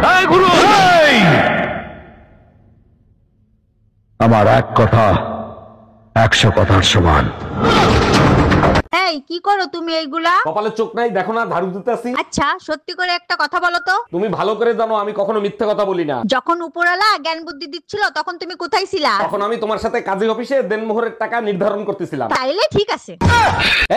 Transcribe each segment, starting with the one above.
এই গুরু, এই! আমার এক কথা 100 কথার সমান। এই কি করো তুমি এইগুলা? কপালে চোখ নাই, দেখো না ঝাড়ু দিতেছি। আচ্ছা সত্যি করে একটা কথা বলো তো, তুমি ভালো করে জানো আমি কখনো মিথ্যা কথা বলি না। যখন উপরওয়ালা জ্ঞান বুদ্ধি দিচ্ছিল তখন তুমি কোথায় ছিলা? তখন আমি তোমার সাথে কাজী অফিসে দেনমোহরের টাকা নির্ধারণ করতেছিলাম। তাইলে ঠিক আছে।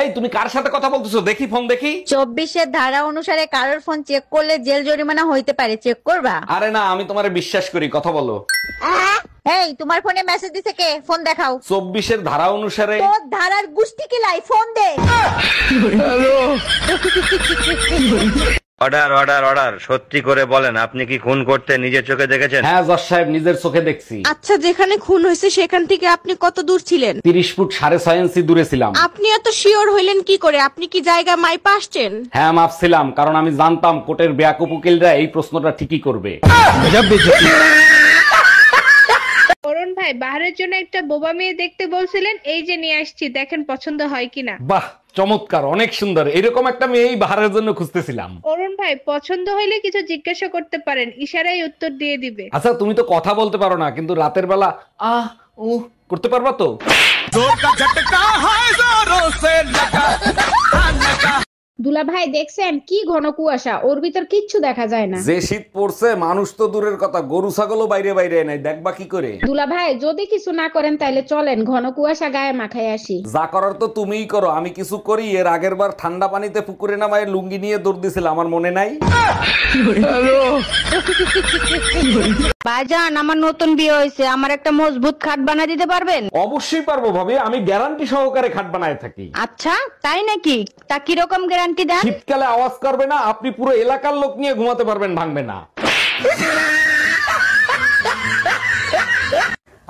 এই তুমি কার সাথে কথা বলতেছো? দেখি ফোন দেখি। 24 ধারা অনুসারে কারোর ফোন চেক করলে জেল জরিমানা হইতে পারে, চেক করবা? আরে না, আমি তোমারে বিশ্বাস করি, কথা বলো। এই তোমার ফোনে মেসেজ দিছে কে? ফোন দেখাও। 24 ধারা অনুসারে। তোর ধারার গুষ্টি কি লাই, ফোন দে। অর্ডার অর্ডার অর্ডার, সত্যি করে বলেন আপনি কি খুন করতে নিজের চোখে দেখেছেন? হ্যাঁ জজ সাহেব, নিজের চোখে দেখছি। আচ্ছা, যেখানে খুন হয়েছে সেখান থেকে আপনি কত দূর ছিলেন? 30 ফুট 6.5 ইঞ্চি দূরে ছিলাম। আপনি এত শিওর হইলেন কি করে? আপনি কি জায়গা মাইপা আসছেন? হ্যাঁ মাপছিলাম, কারণ আমি জানতাম কোর্টের বেয়াকুব উকিলরা এই প্রশ্নটা ঠিকই করবে। অরুণ ভাই, বাহারের জন্য একটা বোবা মেয়ে দেখতে বলছিলেন, এই যে নিয়ে আসছি, দেখেন পছন্দ হয় কিনা। বাহ, চমৎকার, অনেক সুন্দর। এরকম একটা মেয়েই বাহারের জন্য খুঁজতেছিলাম। অরুণ ভাই, পছন্দ হইলে কিছু জিজ্ঞাসা করতে পারেন, ইশারায় উত্তর দিয়ে দিবে। আচ্ছা তুমি তো কথা বলতে পারো না, কিন্তু রাতের বেলা আহ উ করতে পারবা তো? দুলা ভাই দেখছেন কি ঘন কুয়াশা, ওর ভিতর কিচ্ছু দেখা যায় না। যে শীত পড়ছে, মানুষ তো দূরের কথা, গরু ছাগলও বাইরে বাইরে নাই, দেখবা কি করে? দুলা ভাই যদি কিছু না করেন তাইলে চলেন ঘন কুয়াশা গায়ে মাখায় আসি। যা করার তো তুমিই করো, আমি কিছু করি? এর আগের বার ঠান্ডা পানিতে পুকুরে নামায় লুঙ্গি নিয়ে দৌড় দিছিল, আমার মনে নাই? ভাইজান, আমার নতুন বিয়ে হয়েছে, আমার একটা মজবুত খাট বানিয়ে দিতে পারবেন? অবশ্যই পারবো ভাবি, আমি গ্যারান্টি সহকারে খাট বানায় থাকি। আচ্ছা তাই নাকি? তা কিরকম গ্যারান্টি দেন? শীতকালে আওয়াজ করবে না, আপনি পুরো এলাকার লোক নিয়ে ঘুমাতে পারবেন, ভাঙবে না।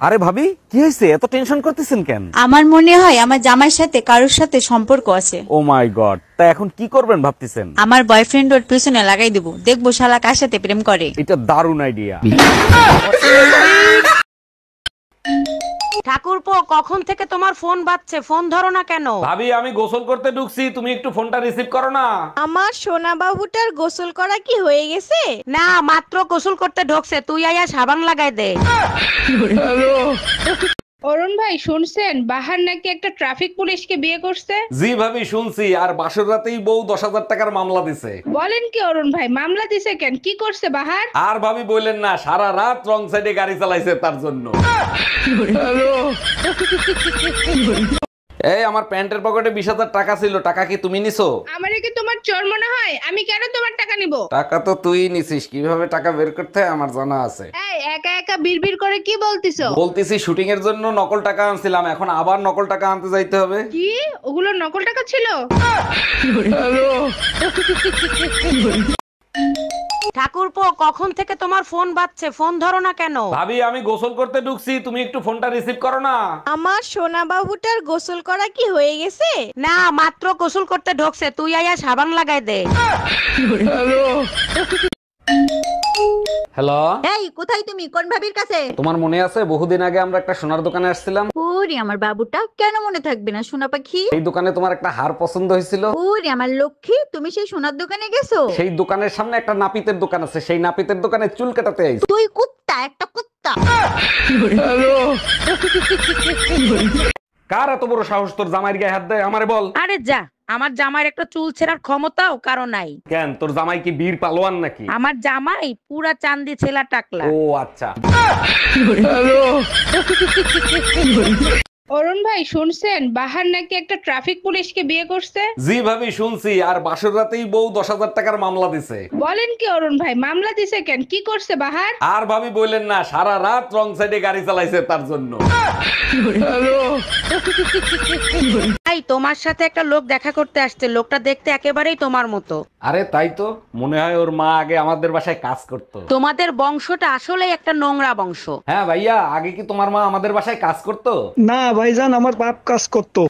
আরে ভাবি, কি হয়েছে? এত টেনশন করতেছেন কেন? আমার মনে হয় আমার জামাইয়ের সাথে কারোর সাথে সম্পর্ক আছে। ও মাই গড, তা এখন কি করবেন ভাবতেছেন? আমার বয়ফ্রেন্ড ওর পিছনে লাগাই দেবো, দেখবো শালা কার সাথে প্রেম করে। এটা দারুণ আইডিয়া। ঠাকুরপো, কখন থেকে তোমার ফোন বাজছে, ফোন ধরো না কেন? ভাবি আমি গোসল করতে ঢুকছি, তুমি একটু ফোনটা রিসিভ করো না। আমার সোনা বাবুটার গোসল করা কি হয়ে গেছে? না, মাত্র গোসল করতে ঢোকছে, তুই আয়া সাবান লাগাই দে। অরুণ ভাই শুনছেন, বাহার নাকি একটা ট্রাফিক পুলিশকে বিয়ে করছে? জি ভাবি শুনছি, আর বাসর রাতেই বউ 10,000 টাকার মামলা দিছে। বলেন কি অরুণ ভাই, মামলা দিছে কেন? কি করছে বাহার? আর ভাবি বললেন না, সারা রাত রং সাইডে গাড়ি চালাইছে তার জন্য। এই আমার প্যান্টের পকেটে 20,000 টাকা ছিল, টাকা কি তুমি নিছো? আমারে কি তোমার চোর মনে হয়? আমি কেন তোমার টাকা নিব? টাকা তো তুই নিছিস, কিভাবে টাকা বের করতে হয় আমার জানা আছে। এই একা একা বিড়বিড় করে কি বলতিছো? বলতেছি শুটিং এর জন্য নকল টাকা আনছিলাম, এখন আবার নকল টাকা আনতে যাইতে হবে। কি ওগুলো নকল টাকা ছিল? ঠাকুরপো, কখন থেকে তোমার ফোন বাজছে, ফোন ধরো না কেন? ভাবি আমি গোসল করতে ঢুকছি, তুমি একটু ফোনটা রিসিভ করো না। আমার সোনা বাবুটার গোসল করা কি হয়ে গেছে? না, মাত্র গোসল করতে ঢোকছে, তুই আয়া সাবান লাগাই দে। হ্যালো, এই কোথায় তুমি? কোন ভাবির কাছে? তোমার মনে আছে বহুদিন আগে আমরা একটা সোনার দোকানে আসছিলাম? ওরে আমার বাবুটা, কেন মনে থাকবে না সোনা পাখি? এই দোকানে তোমার একটা হার পছন্দ হয়েছিল। ওরে আমার লক্ষ্মী, তুমি সেই সোনার দোকানে গেছো? সেই দোকানের সামনে একটা নাপিতের দোকান আছে, সেই নাপিতের দোকানে চুল কাটাতে আইছি। তুই কুত্তা, একটা কুত্তা। কার এত বড় সাহস তোর জামাইয়ের গায়ে হাত দেয়? আমারে বল। আরে যা, আমার জামাইয়ের একটা চুল ছেঁড়ার ক্ষমতাও কারো নাই। কেন, তোর জামাই কি বীর পালোয়ান নাকি? আমার জামাই পুরা চান্দি ছেলা টাকলা। ও আচ্ছা। অরুণ ভাই শুনছেন, বাহার নাকি একটা ট্রাফিক পুলিশকে বিয়ে করছে? জি ভাবি শুনছি, আর বাসর রাতেই বউ 10,000 টাকার মামলা দিছে। বলেন কি অরুণ ভাই, মামলা দিছে কেন? কি করছে বাহার? আর ভাবি বললেন না, সারা রাত রং সাইডে গাড়ি চালাইছে তার জন্য। এই তোমার সাথে একটা লোক দেখা করতে আসছে, লোকটা দেখতে একেবারেই তোমার মতো। আরে তাই তো, মনে হয় ওর মা আগে আমাদের বাসায় কাজ করতো। তোমাদের বংশটা আসলেই একটা নোংরা বংশ। হ্যাঁ ভাইয়া, আগে কি তোমার মা আমাদের বাসায় কাজ করতো? না ভাইজান, আমার বাপ কাজ করতো।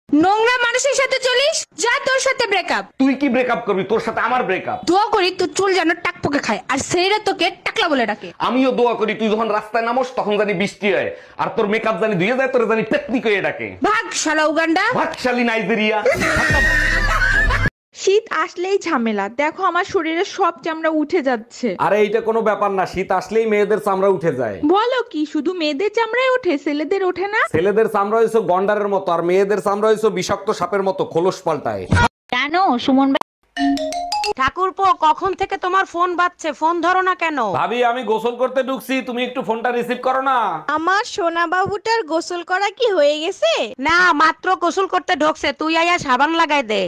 নোংরা মানুষের সাথে চলিস, যা তোর সাথে ব্রেকআপ। তুই কি ব্রেকআপ করবি? তোর সাথে আমার ব্রেকআপ। দোয়া করি তোর চুল যেন টাকপোকে খায়, আর সেইরা তোকে টাকলা বলে ডাকে। আমিও দোয়া করি তুই যখন রাস্তায় নামোস তখন জানি বৃষ্টি হয়, আর তোর মেকআপ জানি ধুয়ে যায়, তোর জানি টেকনিক হয়ে ডাকে। ভাগ শালা উগান্ডা। ভাগশালী নাইজেরিয়া। শীত আসলেই ঝামেলা, দেখো আমার শরীরে সব চামড়া উঠে যাচ্ছে। আরে এইটা কোনো ব্যাপার না, শীত আসলেই মেয়েদের চামড়া উঠে যায়। বলো কি, শুধু মেয়েদের চামড়ায় ওঠে, ছেলেদের ওঠে না? ছেলেদের চামড়া হইছে গন্ডারের মতো, আর মেয়েদের চামড়া হইছে বিষাক্ত সাপের মতো, খোলস পাল্টায়। জানো সুমন ভাই ঠাকুরপো, কখন থেকে তোমার ফোন বাজছে, ফোন ধরো না কেন? ভাবি আমি গোসল করতে ঢুকছি, তুমি একটু ফোনটা রিসিভ করো না। আমার সোনা বাবুটার গোসল করা কি হয়ে গেছে? না, মাত্র গোসল করতে ঢোকছে, তুই আয়া সাবান লাগাই দে।